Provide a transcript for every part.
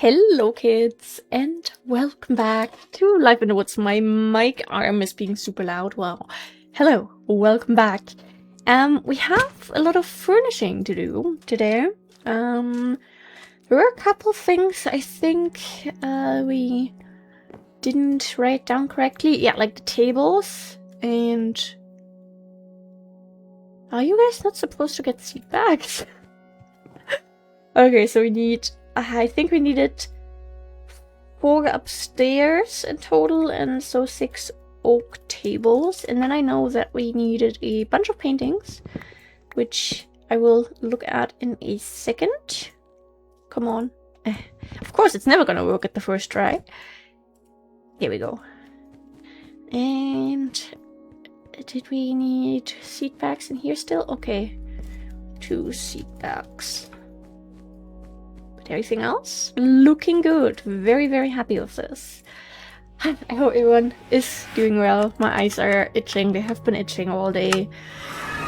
Hello kids and welcome back to Life in the Woods. My mic arm is being super loud. Wow. Hello, welcome back. We have a lot of furnishing to do today. There were a couple of things I think we didn't write down correctly. Yeah, like the tables and... Are you guys not supposed to get seat backs? Okay, so we need... I think we needed 4 upstairs in total, and so 6 oak tables. And then I know that we needed a bunch of paintings, which I will look at in a second. Come on. Of course, it's never gonna work at the first try. Here we go. And did we need seat backs in here still? Okay, 2 seat backs. Everything else looking good. Very, very happy with this. I hope everyone is doing well. My eyes are itching. They have been itching all day.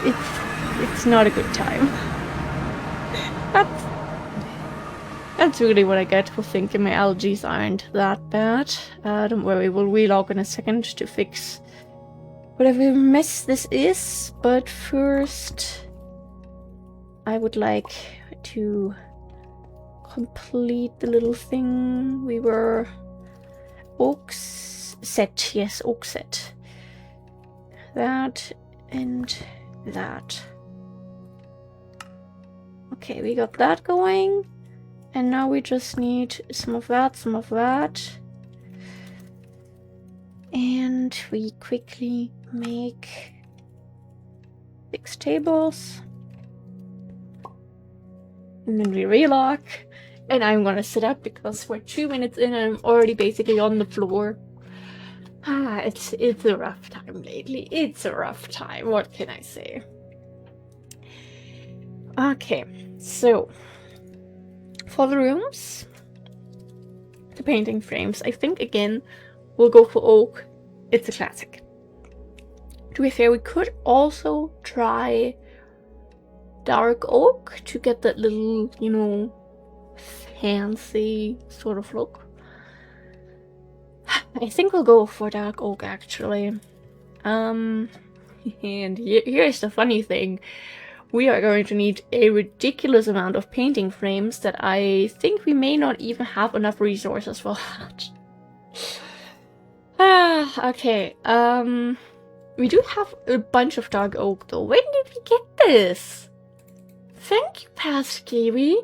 It's not a good time. That's really what I get for thinking my allergies aren't that bad. Don't worry, we'll relog in a second to fix whatever mess this is. But first, I would like to complete the little thing we were... Oak set, yes, oak set. That and that. Okay, we got that going. And now we just need some of that, some of that. And we quickly make 6 tables. And then we relock. And I'm gonna sit up because we're 2 minutes in and I'm already basically on the floor. It's a rough time lately. It's a rough time. What can I say? Okay, so for the rooms, the painting frames, I think again we'll go for oak. It's a classic. To be fair, we could also try dark oak to get that little, you know, fancy sort of look. I think we'll go for dark oak actually. And here's the funny thing. We are going to need a ridiculous amount of painting frames that I think we may not even have enough resources for that. Okay. We do have a bunch of dark oak though. When did we get this? Thank you, Past Kiwi.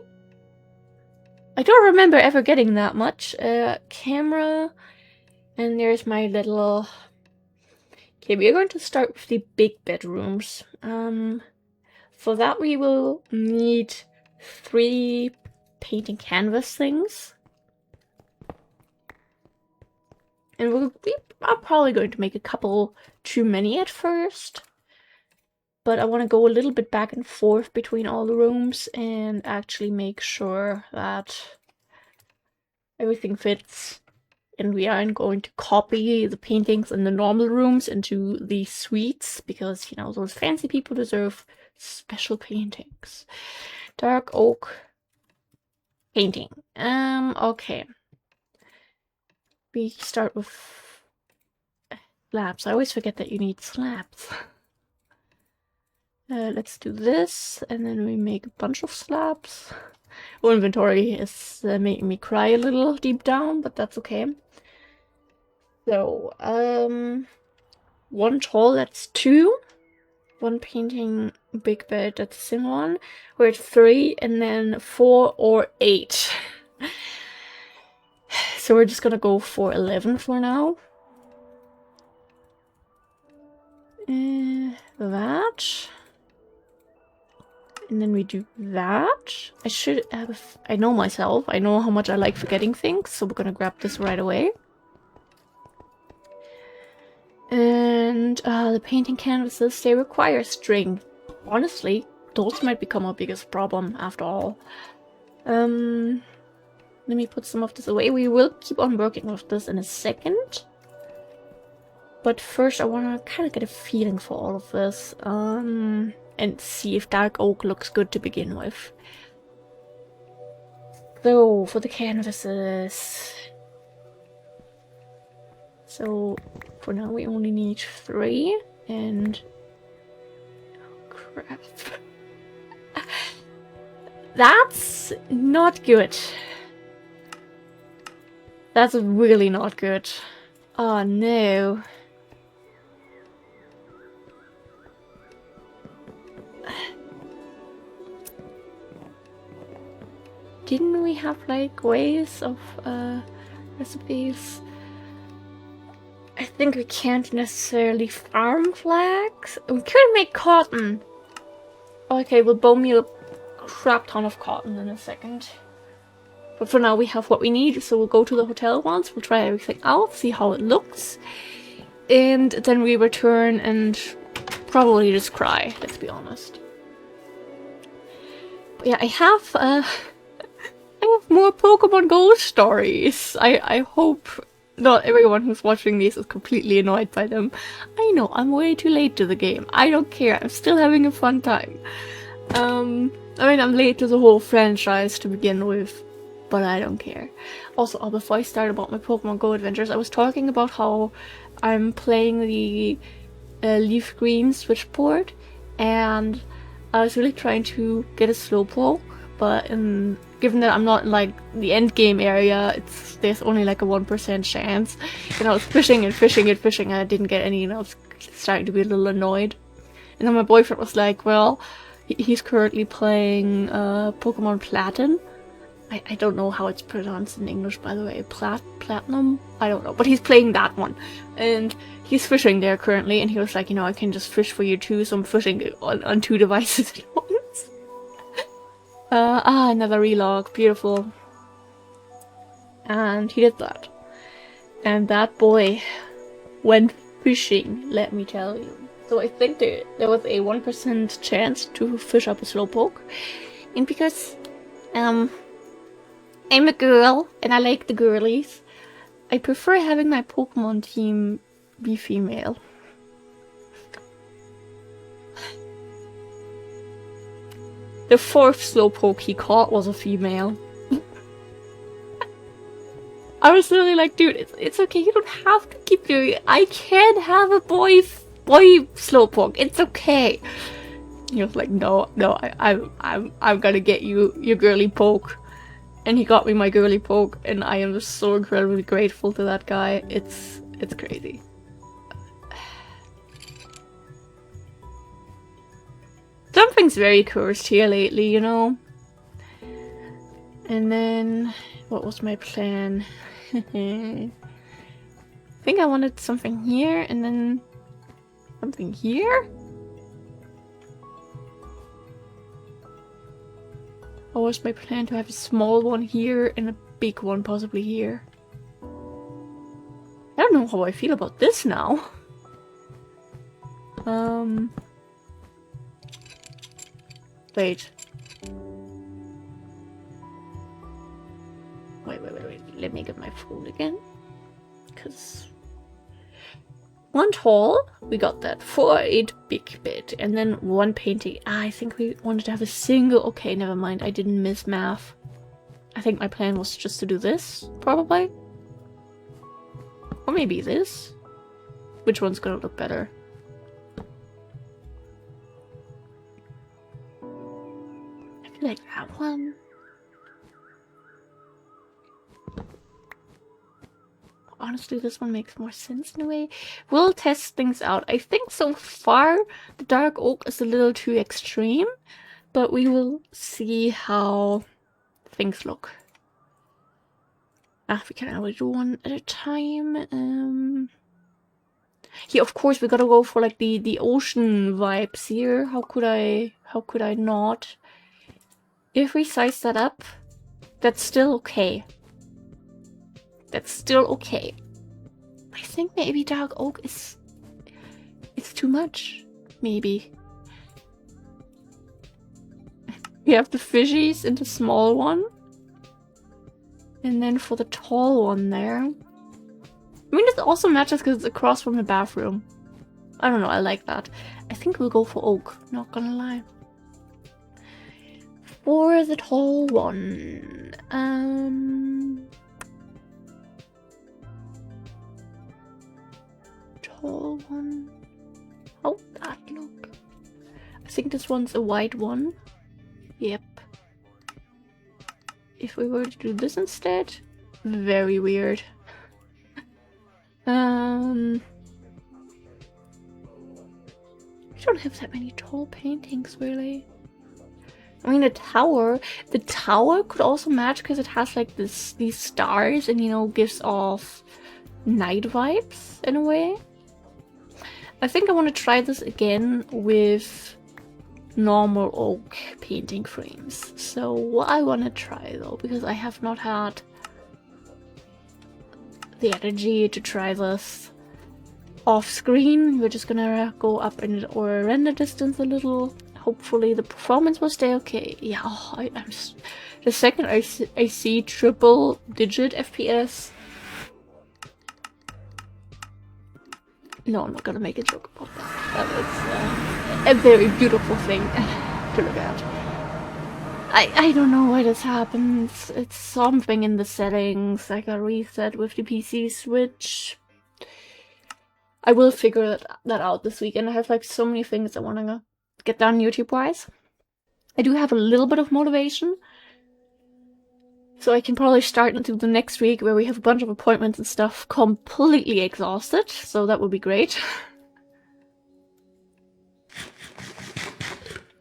I don't remember ever getting that much. Camera. And there's my little... Okay, we are going to start with the big bedrooms. For that we will need 3 painting canvas things. And we are probably going to make a couple too many at first. But I want to go a little bit back and forth between all the rooms and actually make sure that everything fits. And we aren't going to copy the paintings in the normal rooms into the suites, because, you know, those fancy people deserve special paintings. Dark oak painting. Okay. We start with slabs. I always forget that you need slabs. Let's do this, and then we make a bunch of slabs. Oh, inventory is making me cry a little deep down, but that's okay. So, 1 tall, that's 2. 1 painting big bed, that's the same one. We're at 3, and then 4 or 8. So we're just gonna go for 11 for now. That. And then we do that. I should have... I know myself. I know how much I like forgetting things. So we're gonna grab this right away. And the painting canvases, they require string. Honestly, those might become our biggest problem after all. Let me put some of this away. We will keep on working with this in a second. But first I want to kind of get a feeling for all of this. And see if dark oak looks good to begin with. So, for the canvases. So, for now we only need 3, and... Oh, crap. That's not good. That's really not good. Oh no. Didn't we have like ways of recipes? I think we can't necessarily farm flax. We could make cotton. Okay, we'll bow me a crap ton of cotton in a second. But for now we have what we need, so we'll go to the hotel once, we'll try everything out, see how it looks. And then we return and probably just cry, let's be honest. But yeah, I have more Pokemon Go stories. I hope not everyone who's watching these is completely annoyed by them. I know, I'm way too late to the game. I don't care, I'm still having a fun time. I mean, I'm late to the whole franchise to begin with, but I don't care. Also, before I start about my Pokemon Go adventures, I was talking about how I'm playing the Leaf Green Switchboard, and I was really trying to get a Slowpoke, but given that I'm not in like the end game area, there's only like a 1% chance. And I was fishing and fishing and fishing, and I didn't get any, and I was starting to be a little annoyed. And then my boyfriend was like, well, he's currently playing Pokemon Platin. I don't know how it's pronounced in English, by the way. Platinum? I don't know. But he's playing that one. And he's fishing there currently, and he was like, you know, I can just fish for you too, so I'm fishing on 2 devices at once. Another relog. Beautiful. And he did that. And that boy went fishing, let me tell you. So I think there was a 1% chance to fish up a Slowpoke. And because, I'm a girl, and I like the girlies, I prefer having my Pokemon team be female. The 4th Slowpoke he caught was a female. I was literally like, dude, it's okay, you don't have to keep doing it. I can have a boy Slowpoke, it's okay. He was like, no, I'm gonna get you your girly poke. And he got me my girly poke, and I am just so incredibly grateful to that guy. It's crazy. Something's very cursed here lately, you know? And then, what was my plan? I think I wanted something here, and then something here? Or was my plan to have a small one here and a big one possibly here? I don't know how I feel about this now. Wait. Wait. Let me get my food again. Because... 1 tall, we got that. 4 8 big bed, and then 1 painting. I think we wanted to have a single. Okay, never mind. I didn't miss math. I think my plan was just to do this, probably. Or maybe this. Which one's gonna look better? I feel like that one. Honestly, this one makes more sense in a way. We'll test things out. I think so far the dark oak is a little too extreme, but we will see how things look. We can only do one at a time. Yeah, of course we gotta go for like the ocean vibes here. How could I not? If we size that up, that's still okay. That's still okay. I think maybe dark oak it's too much. Maybe. We have the fishies and the small one. And then for the tall one there. I mean, it also matches because it's across from the bathroom. I don't know, I like that. I think we'll go for oak, not gonna lie. For the tall one, Tall one. How'd that look? I think this one's a white one. Yep. If we were to do this instead, very weird. We don't have that many tall paintings, really. I mean, the tower could also match because it has like these stars and, you know, gives off night vibes in a way. I think I want to try this again with normal oak painting frames. So what I want to try though, because I have not had the energy to try this off screen, we're just gonna go up in our render distance a little. Hopefully the performance will stay okay. Yeah, oh, I'm just, the second I see triple digit FPS. No, I'm not gonna make a joke about that. That is a very beautiful thing to look at. I don't know why this happens. It's something in the settings. I got reset with the PC switch. I will figure that out this weekend. I have like so many things I want to get done YouTube-wise. I do have a little bit of motivation. So I can probably start into the next week where we have a bunch of appointments and stuff completely exhausted. So that would be great.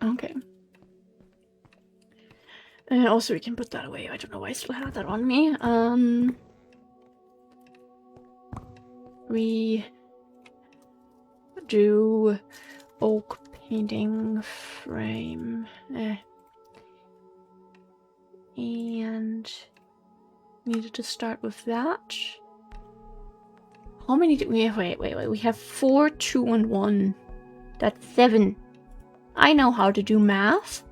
Okay. And also we can put that away. I don't know why I still have that on me. We do oak painting frame. And needed to start with that. How many do we have? Wait. We have 4, 2, and 1. That's 7. I know how to do math.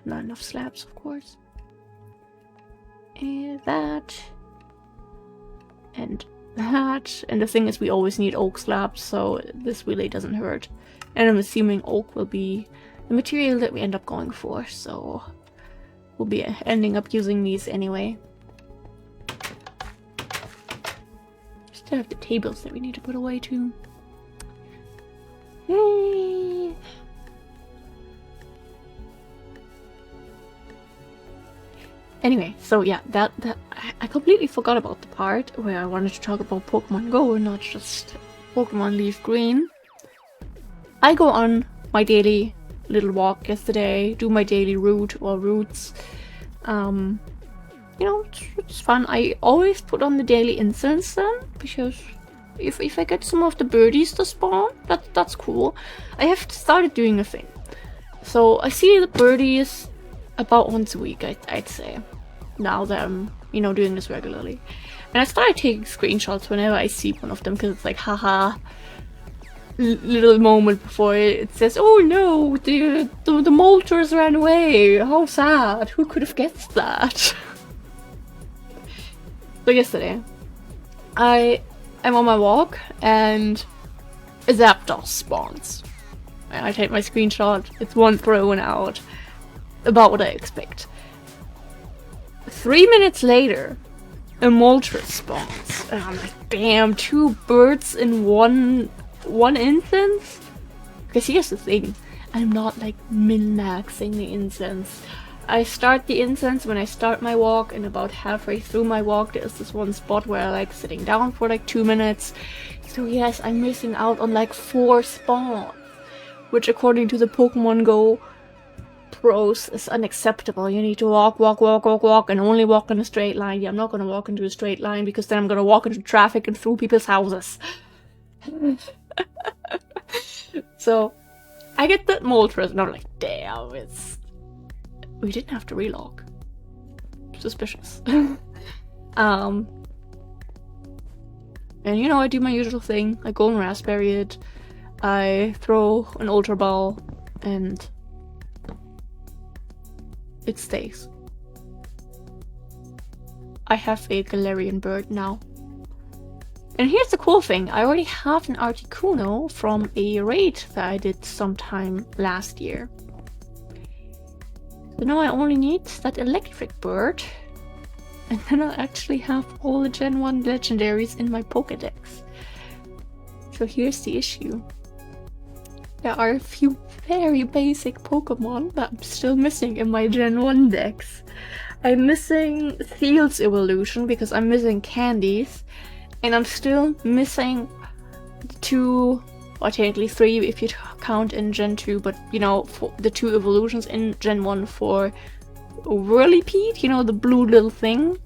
Not enough slabs, of course. And that. And that. And the thing is, we always need oak slabs, so this really doesn't hurt. And I'm assuming oak will be the material that we end up going for, so we'll be ending up using these anyway. Still have the tables that we need to put away too. Yay! Anyway, so yeah, that I completely forgot about the part where I wanted to talk about Pokemon Go and not just Pokemon Leaf Green. I go on my daily little walk yesterday, do my daily route or routes. You know, it's fun. I always put on the daily incense then, because if I get some of the birdies to spawn, that's cool. I have started doing a thing. So I see the birdies about once a week, I'd say, now that I'm, you know, doing this regularly. And I started taking screenshots whenever I see one of them, because it's like, haha, little moment before it says, oh no, the molters ran away, how sad, who could have guessed that? So yesterday, I'm on my walk, and a Zapdos spawns. And I take my screenshot, it's one thrown out. About what I expect. 3 minutes later, a Moltres spawns. And I'm like, damn, 2 birds in one instance? Because here's the thing, I'm not like min-maxing the incense. I start the incense when I start my walk, and about halfway through my walk there's this one spot where I like sitting down for like 2 minutes. So yes, I'm missing out on like 4 spawns, which according to the Pokemon Go pros is unacceptable. You need to walk, and only walk in a straight line. Yeah, I'm not gonna walk into a straight line because then I'm gonna walk into traffic and through people's houses. So I get that Moltres and I'm like, damn, we didn't have to relog. Suspicious. And you know, I do my usual thing. I go and raspberry it. I throw an Ultra Ball and it stays. I have a Galarian bird now. And here's the cool thing, I already have an Articuno from a raid that I did sometime last year. So now I only need that electric bird, and then I'll actually have all the Gen 1 legendaries in my Pokédex. So here's the issue. There are a few very basic Pokemon that I'm still missing in my Gen 1 decks. I'm missing Theal's evolution because I'm missing Candies, and I'm still missing the two, or technically three if you count in Gen 2, but you know, for the two evolutions in Gen 1 for Whirlipede, you know, the blue little thing.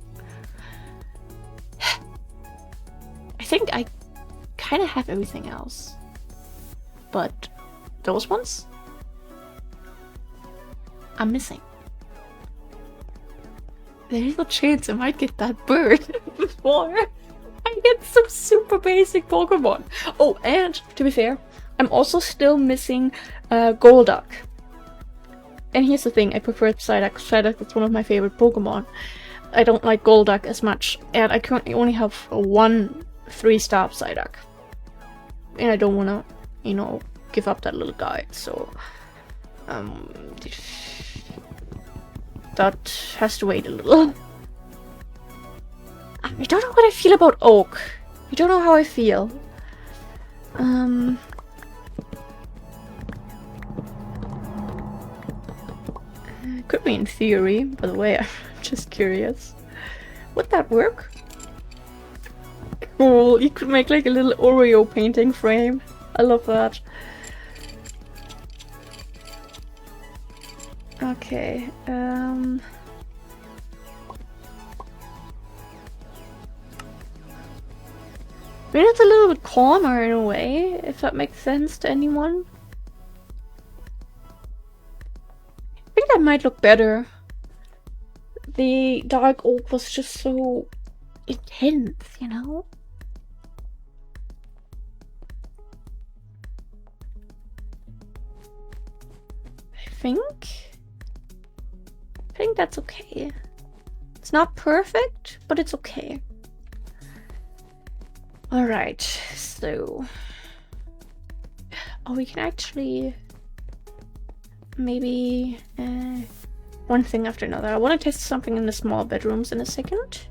I think I kind of have everything else, but those ones I'm missing. There's a chance I might get that bird before I get some super basic Pokemon. Oh, and to be fair, I'm also still missing Golduck. And here's the thing, I prefer Psyduck. Psyduck is one of my favorite Pokemon. I don't like Golduck as much, and I currently only have one 3-star Psyduck. And I don't wanna, you know, give up that little guy, so that has to wait a little. I don't know what I feel about Oak. I don't know how I feel. Could be in theory, by the way. I'm just curious. Would that work? Cool. You could make like a little Oreo painting frame. I love that. Okay. I mean, it's a little bit calmer in a way, if that makes sense to anyone. I think that might look better. The dark oak was just so intense, you know? I think that's okay. It's not perfect, but it's okay. Alright, so... Oh, we can actually... Maybe... one thing after another. I want to test something in the small bedrooms in a second.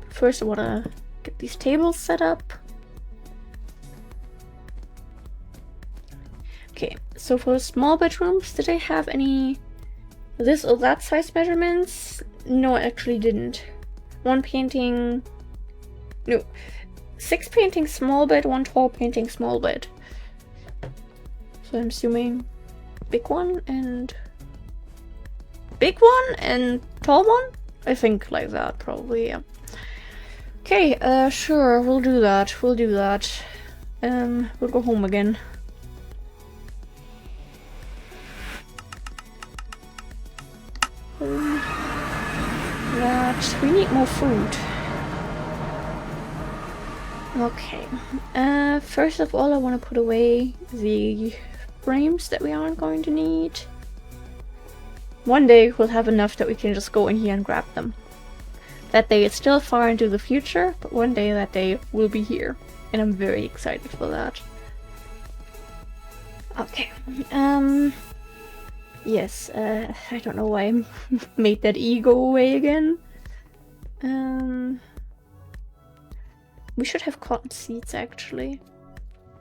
First, I want to get these tables set up. Okay, so for the small bedrooms, did I have any this or that size measurements? No, I actually didn't. One painting... No. 6 painting small bed, 1 tall painting small bed. So I'm assuming big one and tall one? I think like that, probably, yeah. Okay, sure, we'll do that. We'll go home again. That we need more food. Okay. First of all, I want to put away the frames that we aren't going to need. One day we'll have enough that we can just go in here and grab them. That day is still far into the future, but one day that day will be here. And I'm very excited for that. Okay. Yes, I don't know why I made that E go away again. We should have cotton seeds, actually.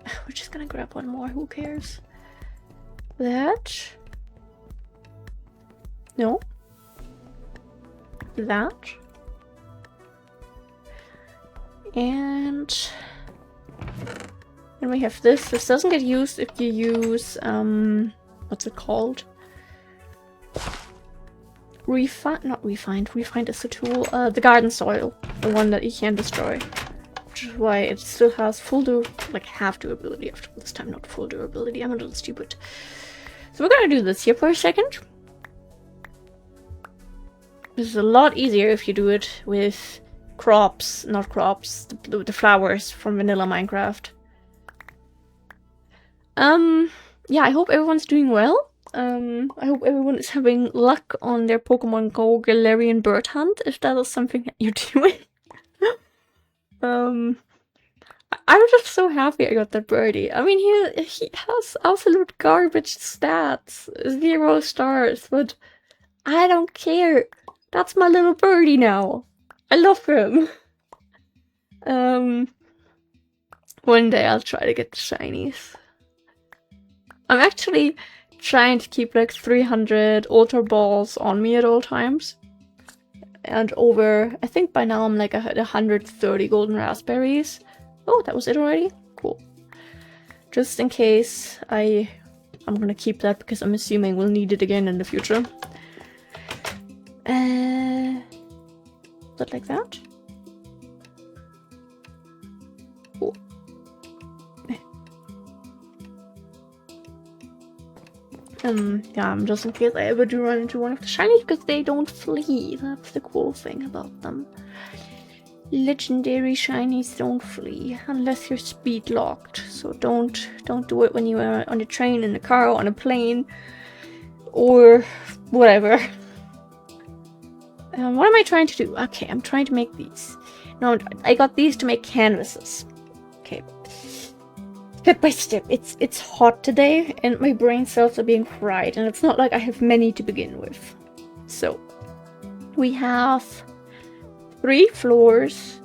We're just gonna grab one more, who cares? That. No. That. And we have this. This doesn't get used if you use, what's it called? Not refined. Refined is the tool. The garden soil. The one that you can destroy. Which is why it still has half durability after this time, not full durability. I'm a little stupid. So we're gonna do this here for a second. This is a lot easier if you do it with not crops, the flowers from vanilla Minecraft. Yeah, I hope everyone's doing well. I hope everyone is having luck on their Pokemon Go Galarian bird hunt, if that is something that you're doing. I'm just so happy I got that birdie. I mean, he has absolute garbage stats, 0 stars, but I don't care. That's my little birdie now. I love him. One day I'll try to get the shinies. I'm actually trying to keep like 300 ultra balls on me at all times. And over, I think by now I'm like at 130 golden raspberries. Oh, that was it already? Cool. Just in case I'm gonna keep that because I'm assuming we'll need it again in the future. But like that. Cool. Yeah, just in case I ever do run into one of the shinies, because they don't flee. That's the cool thing about them. Legendary shinies don't flee unless you're speed locked. So don't do it when you are on a train, in a car, on a plane, or whatever. What am I trying to do? Okay, I'm trying to make these. No, I got these to make canvases. Okay. Step by step. It's hot today, and my brain cells are being fried, and it's not like I have many to begin with. So, we have 3 floors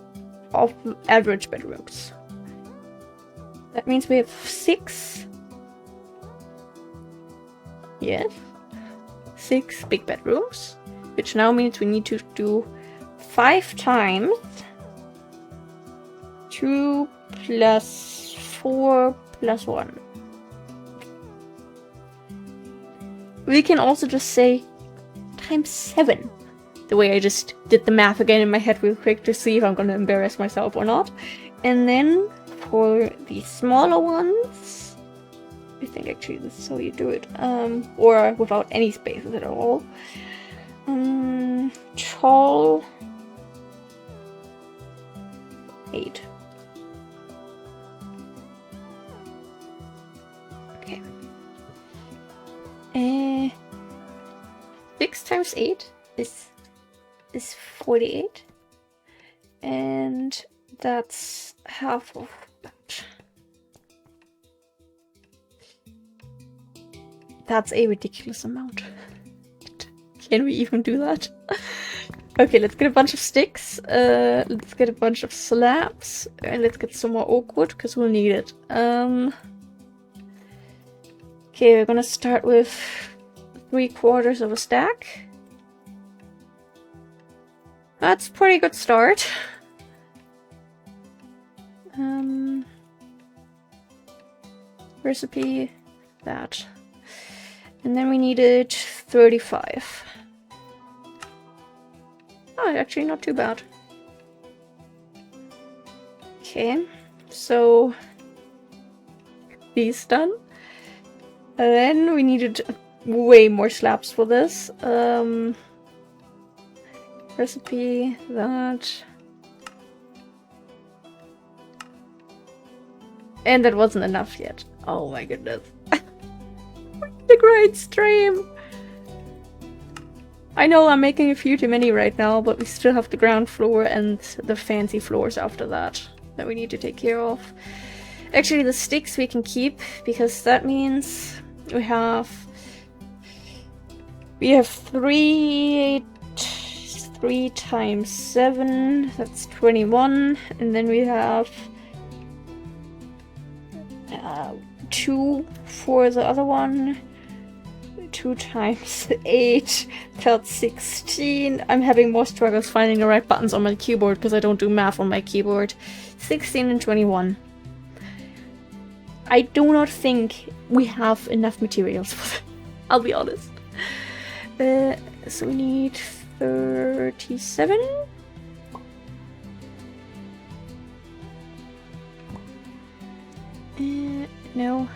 of average bedrooms. That means we have 6. Yes. 6 big bedrooms, which now means we need to do 5 times 2 plus 4 plus 1. We can also just say times 7. The way I just did the math again in my head real quick to see if I'm gonna embarrass myself or not. And then for the smaller ones, I think actually this is how you do it, or without any spaces at all. Tall 8. Okay. 6 times 8 is 48, and that's half of that. That's a ridiculous amount. Can we even do that? Okay, let's get a bunch of sticks, let's get a bunch of slabs, and let's get some more oak wood, because we'll need it. Okay, we're gonna start with 3/4 of a stack. That's a pretty good start. Recipe, that. And then we needed 35. Oh, actually not too bad. Okay, so these done. And then we needed way more slabs for this. Recipe, that. And that wasn't enough yet. Oh my goodness. The great stream! I know I'm making a few too many right now, but we still have the ground floor and the fancy floors after that we need to take care of. Actually, the sticks we can keep, because that means we have 3 times 7, that's 21, and then we have 2 for the other one. 2 times 8, that's 16. I'm having more struggles finding the right buttons on my keyboard because I don't do math on my keyboard. 16 and 21. I do not think we have enough materials for that. I'll be honest. So we need 37. No.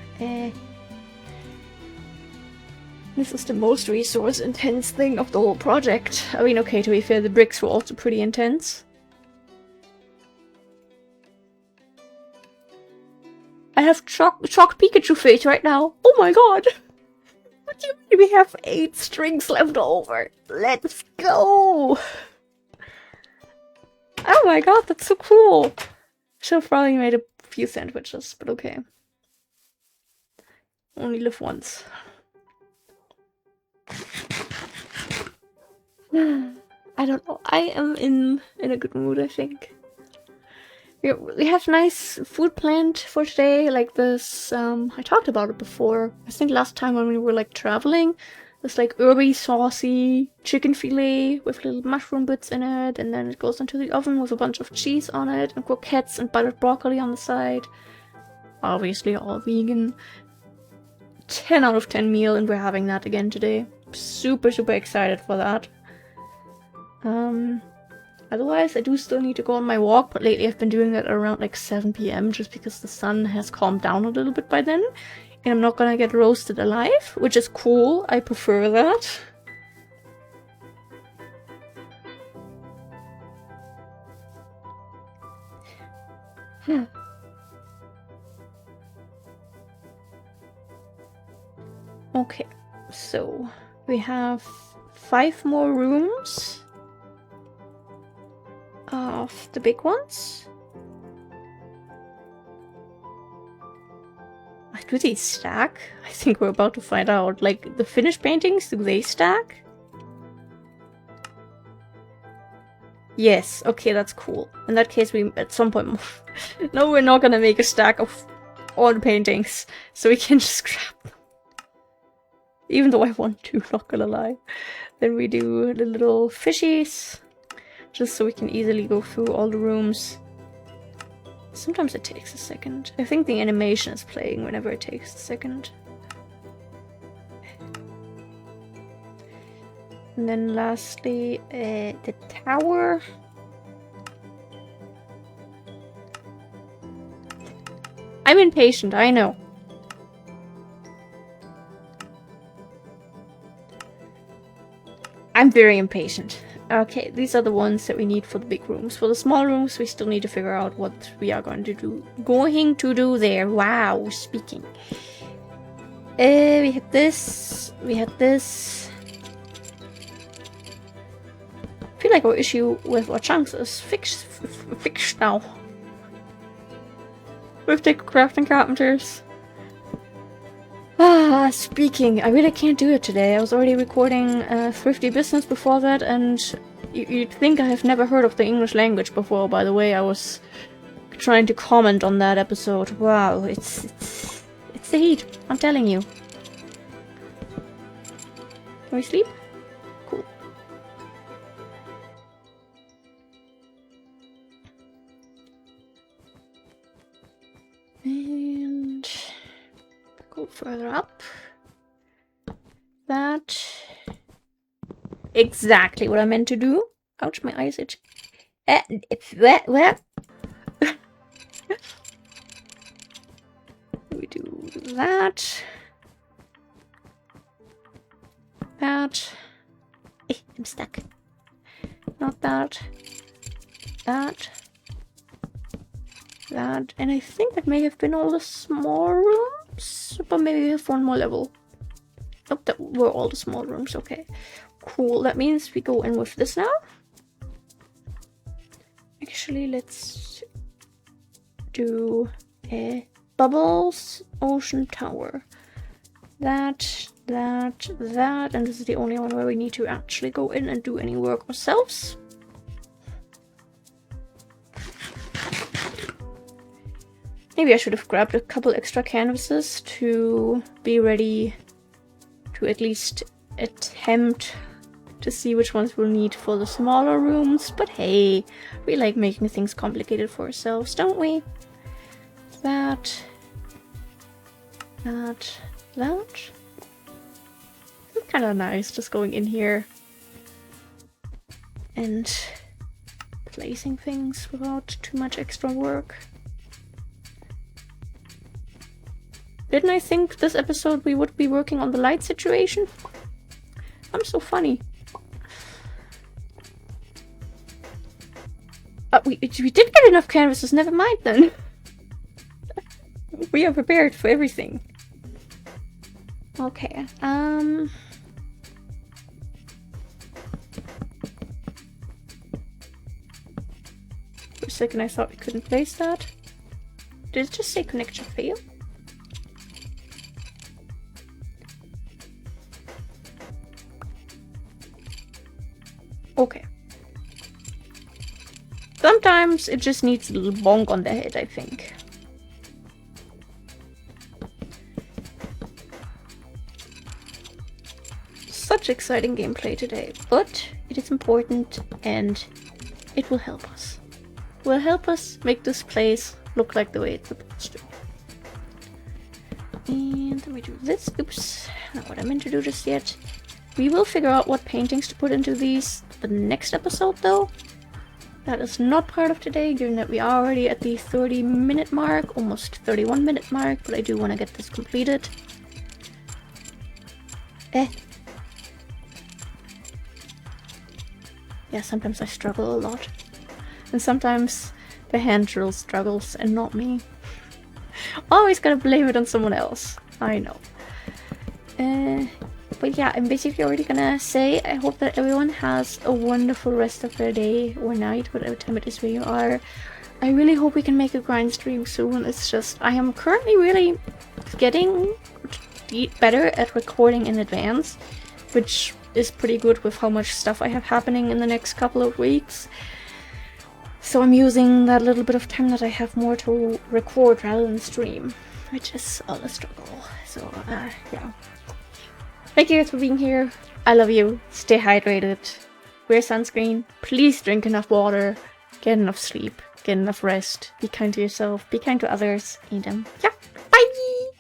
This is the most resource intense thing of the whole project. I mean, okay, to be fair, the bricks were also pretty intense. I have chalk Pikachu face right now. Oh my god! What do you mean we have 8 strings left over? Let's go! Oh my god, that's so cool! Should have probably made a few sandwiches, but okay. Only live once. I don't know. I am in a good mood, I think. We have nice food planned for today, like this. I talked about it before. I think last time when we were like traveling, this like herby, saucy chicken fillet with little mushroom bits in it, and then it goes into the oven with a bunch of cheese on it, and croquettes and buttered broccoli on the side. Obviously, all vegan. 10 out of 10 meal, and we're having that again today. Super, super excited for that. Otherwise, I do still need to go on my walk, but lately I've been doing that around like 7 p.m. just because the sun has calmed down a little bit by then. And I'm not gonna get roasted alive, which is cool. I prefer that. Okay, so we have 5 more rooms of the big ones. Do they stack? I think we're about to find out. Like, the finished paintings, do they stack? Yes, okay, that's cool. In that case, we at some point... No, we're not gonna make a stack of all the paintings, so we can just grab them. Even though I want to, not gonna lie. Then we do the little fishies, just so we can easily go through all the rooms. Sometimes it takes a second. I think the animation is playing whenever it takes a second. And then lastly, the tower. I'm impatient, I know. I'm very impatient. Okay, these are the ones that we need for the big rooms. For the small rooms, we still need to figure out what we are going to do. There. Wow, speaking. We had this. We had this. I feel like our issue with our chunks is fixed now. With the crafting carpenters. Speaking, I really can't do it today. I was already recording Thrifty Business before that, and you'd think I have never heard of the English language before, by the way. I was trying to comment on that episode. Wow, it's the heat, I'm telling you. Can we sleep? Cool. And... go further up. That. Exactly what I meant to do. Ouch, my eyes itch. Where? We do that. That. I'm stuck. Not that. That. That. And I think that may have been all the small rooms. But maybe we have one more level. Oh, that were all the small rooms. Okay. Cool. That means we go in with this now. Actually, let's do a Bubbles Ocean Tower. That. And this is the only one where we need to actually go in and do any work ourselves. Maybe I should have grabbed a couple extra canvases to be ready to at least attempt to see which ones we'll need for the smaller rooms. But hey, we like making things complicated for ourselves, don't we? That. It's kind of nice just going in here and placing things without too much extra work. Didn't I think this episode we would be working on the light situation? I'm so funny. We did get enough canvases, never mind then. We are prepared for everything. Okay, For a second I thought we couldn't place that. Did it just say connection fail? Okay. Sometimes it just needs a little bonk on the head, I think. Such exciting gameplay today, but it is important and it will help us. Will help us make this place look like the way it's supposed to. And let me do this. Oops, not what I meant to do just yet. We will figure out what paintings to put into these the next episode though. That is not part of today, given that we are already at the 30-minute mark, almost 31-minute mark, but I do want to get this completed. Yeah, sometimes I struggle a lot. And sometimes the hand drill struggles and not me. Always gotta blame it on someone else. I know. But yeah, I'm basically already gonna say I hope that everyone has a wonderful rest of their day or night, whatever time it is where you are. I really hope we can make a grind stream soon. It's just, I am currently really getting better at recording in advance, which is pretty good with how much stuff I have happening in the next couple of weeks. So I'm using that little bit of time that I have more to record rather than stream, which is a struggle. So yeah. Thank you guys for being here. I love you. Stay hydrated. Wear sunscreen. Please drink enough water. Get enough sleep. Get enough rest. Be kind to yourself. Be kind to others. And yeah. Bye!